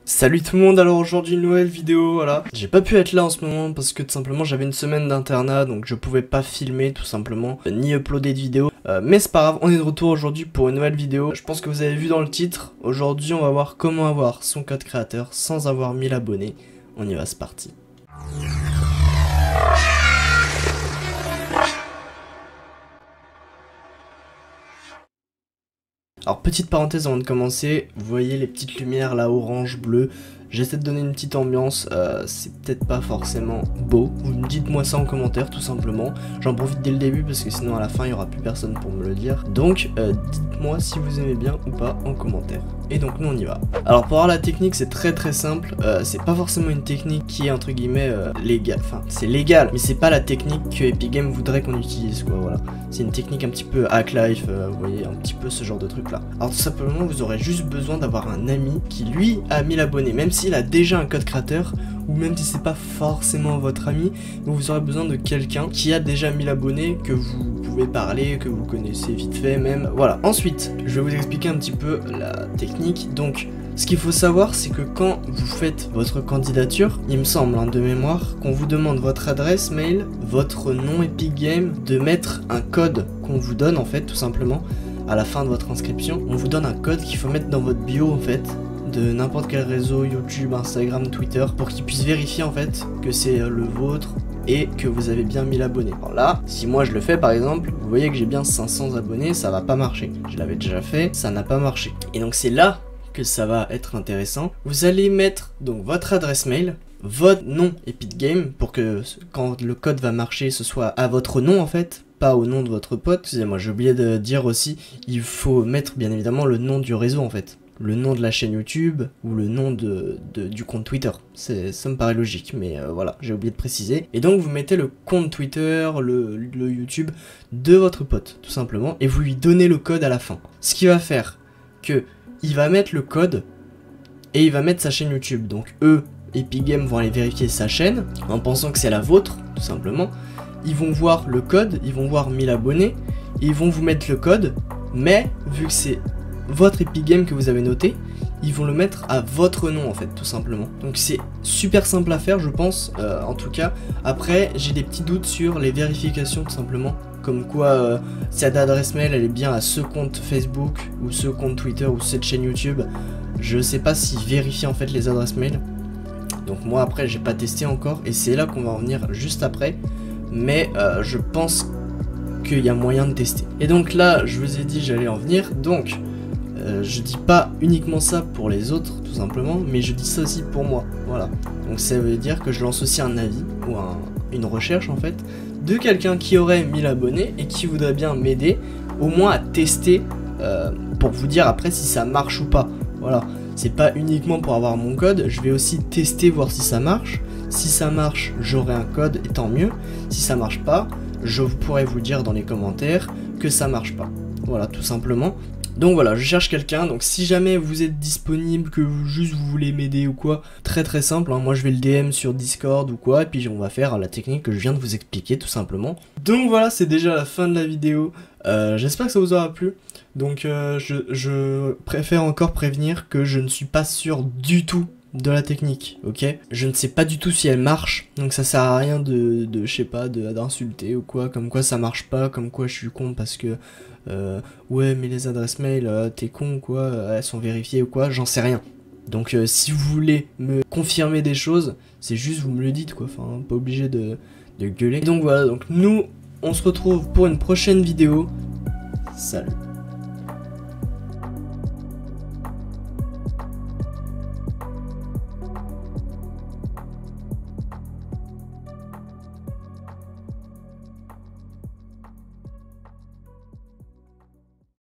Salut tout le monde, alors aujourd'hui une nouvelle vidéo, voilà. J'ai pas pu être là en ce moment parce que tout simplement j'avais une semaine d'internat, donc je pouvais pas filmer tout simplement, ni uploader de vidéo. Mais c'est pas grave, on est de retour aujourd'hui pour une nouvelle vidéo. Je pense que vous avez vu dans le titre, aujourd'hui on va voir comment avoir son code créateur sans avoir 1000 abonnés. On y va, c'est parti. Alors petite parenthèse avant de commencer, vous voyez les petites lumières là orange, bleu, j'essaie de donner une petite ambiance, c'est peut-être pas forcément beau, vous me dites moi ça en commentaire tout simplement, j'en profite dès le début parce que sinon à la fin il y aura plus personne pour me le dire, donc dites-moi si vous aimez bien ou pas en commentaire. Et donc nous on y va. Alors pour voir la technique c'est très simple, c'est pas forcément une technique qui est entre guillemets légale, enfin c'est légal, mais c'est pas la technique que Epic Games voudrait qu'on utilise quoi, voilà. C'est une technique un petit peu hack life, vous voyez, un petit peu ce genre de truc là. Alors tout simplement vous aurez juste besoin d'avoir un ami qui lui a 1000 abonnés, même s'il a déjà un code créateur, ou même si c'est pas forcément votre ami, vous aurez besoin de quelqu'un qui a déjà 1000 abonnés, que vous pouvez parler, que vous connaissez vite fait même, voilà. Ensuite, je vais vous expliquer un petit peu la technique. Donc, ce qu'il faut savoir, c'est que quand vous faites votre candidature, il me semble, hein, de mémoire, qu'on vous demande votre adresse mail, votre nom Epic Games, de mettre un code qu'on vous donne en fait, tout simplement, à la fin de votre inscription. On vous donne un code qu'il faut mettre dans votre bio en fait, de n'importe quel réseau, YouTube, Instagram, Twitter, pour qu'ils puissent vérifier en fait que c'est le vôtre et que vous avez bien 1000 abonnés. Alors là, si moi je le fais par exemple, vous voyez que j'ai bien 500 abonnés, ça va pas marcher. Je l'avais déjà fait, ça n'a pas marché. Et donc c'est là que ça va être intéressant. Vous allez mettre donc votre adresse mail, votre nom Epic Games, pour que quand le code va marcher, ce soit à votre nom en fait, pas au nom de votre pote. Excusez-moi, j'ai oublié de dire aussi, il faut mettre bien évidemment le nom du réseau en fait. Le nom de la chaîne YouTube ou le nom du compte Twitter. Ça me paraît logique, mais voilà, j'ai oublié de préciser. Et donc vous mettez le compte Twitter, le YouTube de votre pote, tout simplement, et vous lui donnez le code à la fin. Ce qui va faire que il va mettre le code et il va mettre sa chaîne YouTube. Donc eux, Epic Games, vont aller vérifier sa chaîne en pensant que c'est la vôtre, tout simplement. Ils vont voir le code, ils vont voir 1000 abonnés, et ils vont vous mettre le code, mais vu que c'est votre Epic Games que vous avez noté, ils vont le mettre à votre nom en fait, tout simplement. Donc c'est super simple à faire je pense, en tout cas. Après j'ai des petits doutes sur les vérifications tout simplement, comme quoi cette adresse mail elle est bien à ce compte Facebook ou ce compte Twitter ou cette chaîne YouTube. Je sais pas s'ils vérifient en fait les adresses mail. Donc moi après j'ai pas testé encore et c'est là qu'on va en venir juste après. Mais je pense qu'il y a moyen de tester. Et donc là je vous ai dit j'allais en venir, donc je dis pas uniquement ça pour les autres tout simplement, mais je dis ça aussi pour moi, voilà. Donc ça veut dire que je lance aussi un avis ou une recherche en fait de quelqu'un qui aurait 1000 abonnés et qui voudrait bien m'aider au moins à tester pour vous dire après si ça marche ou pas, voilà. C'est pas uniquement pour avoir mon code, je vais aussi tester voir si ça marche. Si ça marche, j'aurai un code et tant mieux. Si ça marche pas, je pourrais vous dire dans les commentaires que ça marche pas, voilà, tout simplement. Donc voilà, je cherche quelqu'un, donc si jamais vous êtes disponible, que juste vous voulez m'aider ou quoi, très simple, hein, moi je vais le DM sur Discord ou quoi, et puis on va faire la technique que je viens de vous expliquer tout simplement. Donc voilà, c'est déjà la fin de la vidéo, j'espère que ça vous aura plu, donc je préfère encore prévenir que je ne suis pas sûr du tout de la technique, ok? Je ne sais pas du tout si elle marche, donc ça sert à rien de je sais pas, d'insulter ou quoi, comme quoi ça marche pas, comme quoi je suis con parce que ouais mais les adresses mail t'es con quoi, elles sont vérifiées ou quoi, j'en sais rien. Donc si vous voulez me confirmer des choses, c'est juste vous me le dites quoi, enfin pas obligé de gueuler. Donc voilà, donc nous on se retrouve pour une prochaine vidéo, salut.